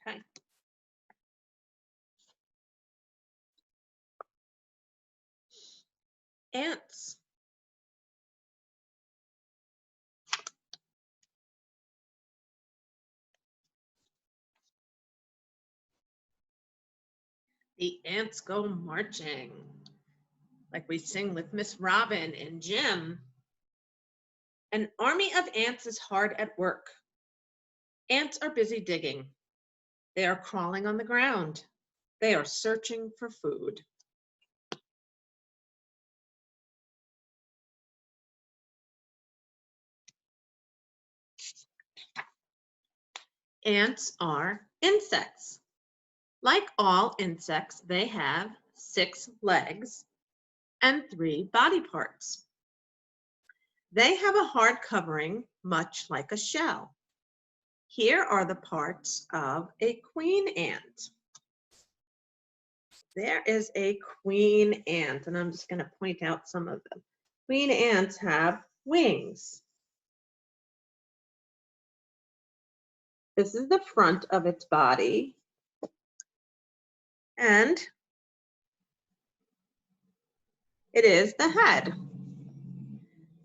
Okay. Ants. The ants go marching, like we sing with Miss Robin and Jim. An army of ants is hard at work. Ants are busy digging. They are crawling on the ground. They are searching for food. Ants are insects. Like all insects, they have 6 legs and 3 body parts. They have a hard covering, much like a shell. Here are the parts of a queen ant. There is a queen ant, and I'm just going to point out some of them. Queen ants have wings. This is the front of its body. And it is the head.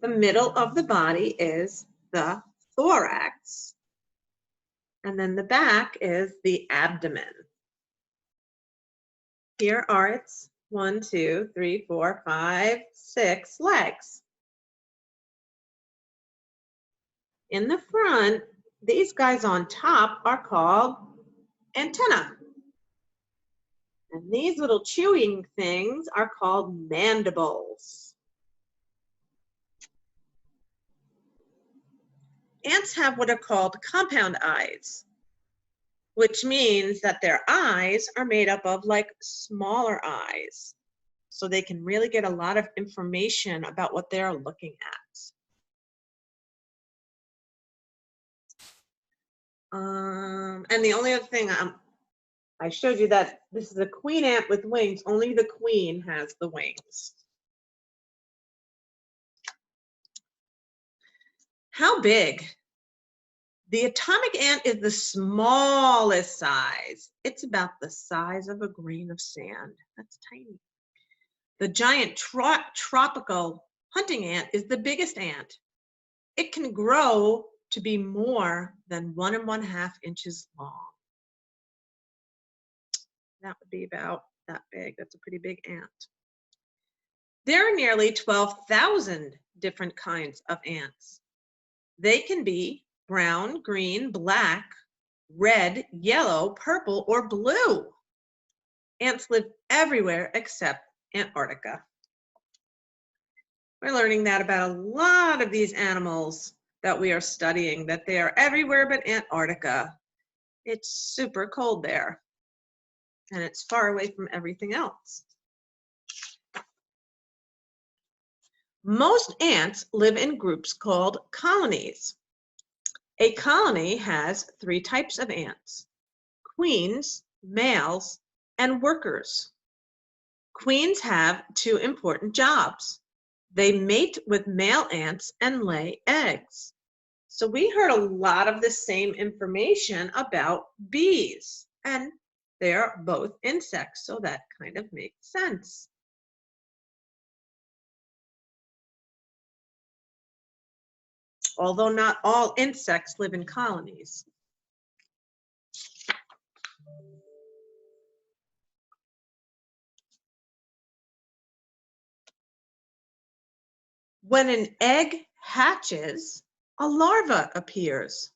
The middle of the body is the thorax. And then the back is the abdomen. Here are its 1, 2, 3, 4, 5, 6 legs. In the front, these guys on top are called antennae. And these little chewing things are called mandibles. Ants have what are called compound eyes, which means that their eyes are made up of like smaller eyes. So they can really get a lot of information about what they're looking at. And the only other thing, I showed you that this is a queen ant with wings. Only the queen has the wings. How big? The atomic ant is the smallest size. It's about the size of a grain of sand. That's tiny. The giant tropical hunting ant is the biggest ant. It can grow to be more than 1 1/2 inches long. That would be about that big. That's a pretty big ant. There are nearly 12,000 different kinds of ants. They can be brown, green, black, red, yellow, purple, or blue. Ants live everywhere except Antarctica. We're learning that about a lot of these animals that we are studying, that they are everywhere but Antarctica. It's super cold there, and it's far away from everything else. Most ants live in groups called colonies. A colony has 3 types of ants: queens, males, and workers. Queens have 2 important jobs. They mate with male ants and lay eggs. So we heard a lot of the same information about bees, and they're both insects, so that kind of makes sense. Although not all insects live in colonies. When an egg hatches, a larva appears.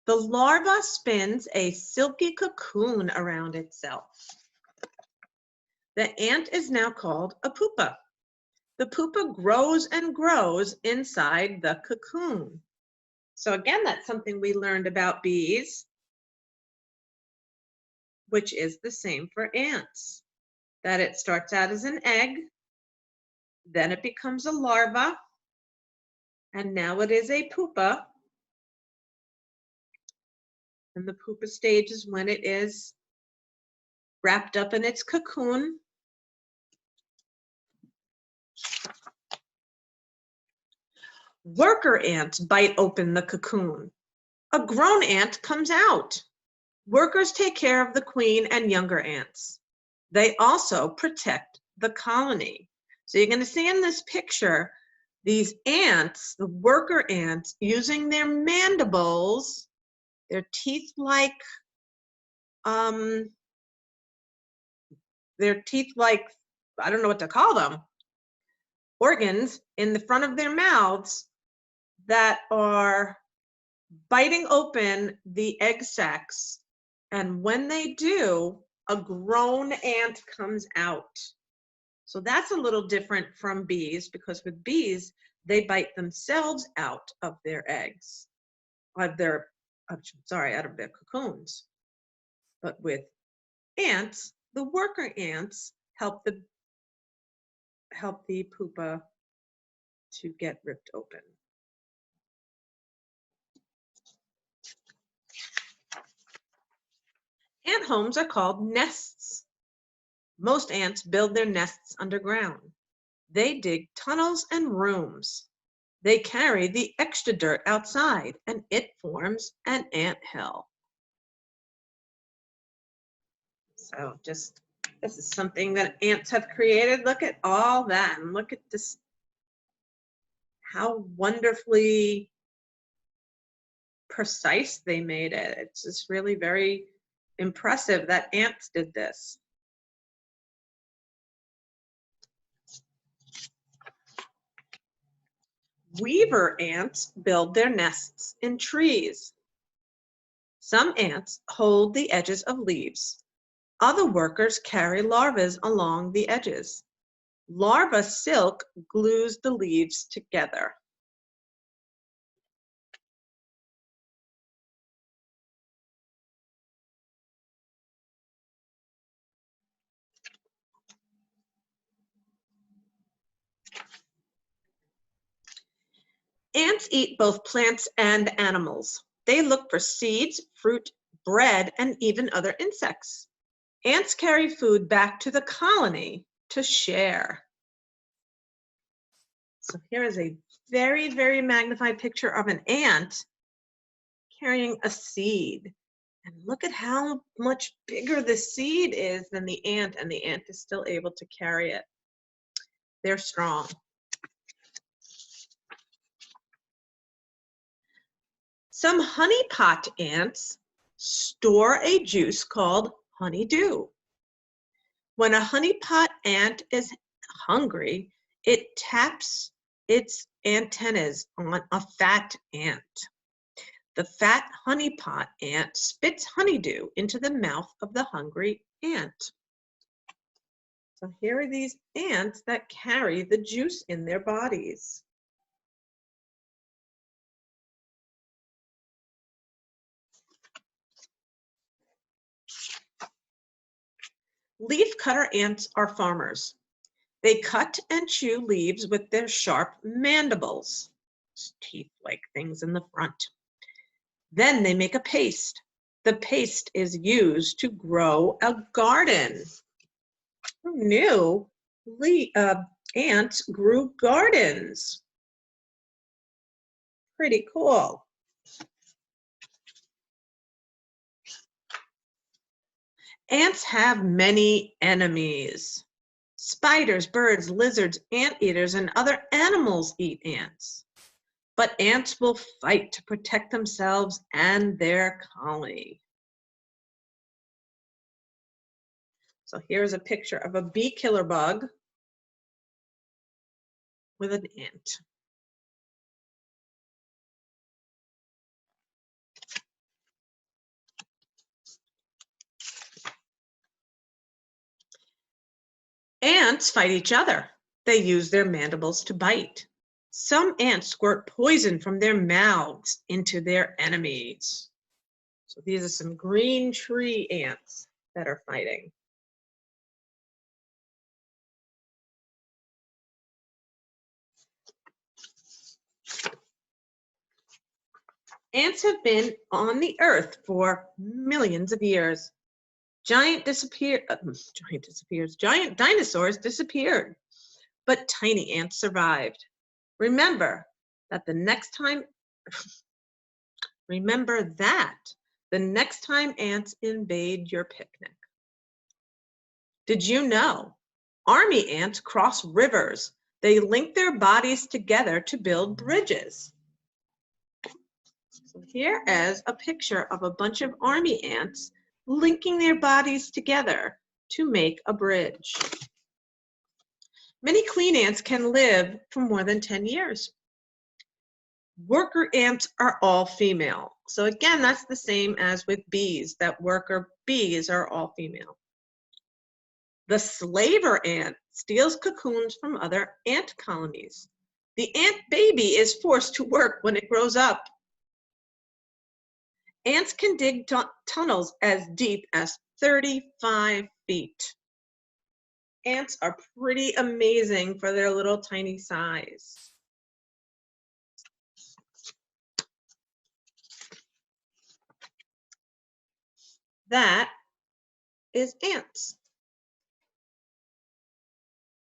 The larva spins a silky cocoon around itself. The ant is now called a pupa. The pupa grows and grows inside the cocoon. So again, that's something we learned about bees, which is the same for ants, that it starts out as an egg, then it becomes a larva, and now it is a pupa. And the pupa stage is when it is wrapped up in its cocoon. Worker ants bite open the cocoon. A grown ant comes out. Workers take care of the queen and younger ants. They also protect the colony. So you're going to see in this picture these ants, the worker ants, using their mandibles, their teeth-like, I don't know what to call them, organs in the front of their mouths that are biting open the egg sacs. And when they do, a grown ant comes out. So that's a little different from bees, because with bees, they bite themselves out of their eggs, out of their cocoons. But with ants, the worker ants help the pupa to get ripped open. Ant homes are called nests. Most ants build their nests underground. They dig tunnels and rooms. They carry the extra dirt outside, and it forms an ant hill. So this is something that ants have created. Look at all that, and look at this, how wonderfully precise they made it. It's just really very impressive that ants did this. Weaver ants build their nests in trees. Some ants hold the edges of leaves. Other workers carry larvae along the edges. Larva silk glues the leaves together. Ants eat both plants and animals. They look for seeds, fruit, bread, and even other insects. Ants carry food back to the colony to share. So here is a very, very magnified picture of an ant carrying a seed. And look at how much bigger the seed is than the ant, and the ant is still able to carry it. They're strong. Some honeypot ants store a juice called honeydew. When a honeypot ant is hungry, it taps its antennas on a fat ant. The fat honeypot ant spits honeydew into the mouth of the hungry ant. So here are these ants that carry the juice in their bodies. Leafcutter ants are farmers. They cut and chew leaves with their sharp mandibles, teeth-like things in the front. Then they make a paste. The paste is used to grow a garden. Who knew ants grew gardens? Pretty cool. Ants have many enemies. Spiders, birds, lizards, anteaters, and other animals eat ants. But ants will fight to protect themselves and their colony. So here's a picture of a bee killer bug with an ant. Ants fight each other. They use their mandibles to bite. Some ants squirt poison from their mouths into their enemies. So these are some green tree ants that are fighting. Ants have been on the earth for millions of years. Giant dinosaurs disappeared, but tiny ants survived. Remember that the next time the next time ants invade your picnic. Did you know army ants cross rivers? They link their bodies together to build bridges. So here is a picture of a bunch of army ants linking their bodies together to make a bridge. Many queen ants can live for more than 10 years. Worker ants are all female. So again, that's the same as with bees, that worker bees are all female. The slaver ant steals cocoons from other ant colonies. The ant baby is forced to work when it grows up. Ants can dig tunnels as deep as 35 feet. Ants are pretty amazing for their little tiny size. That is ants.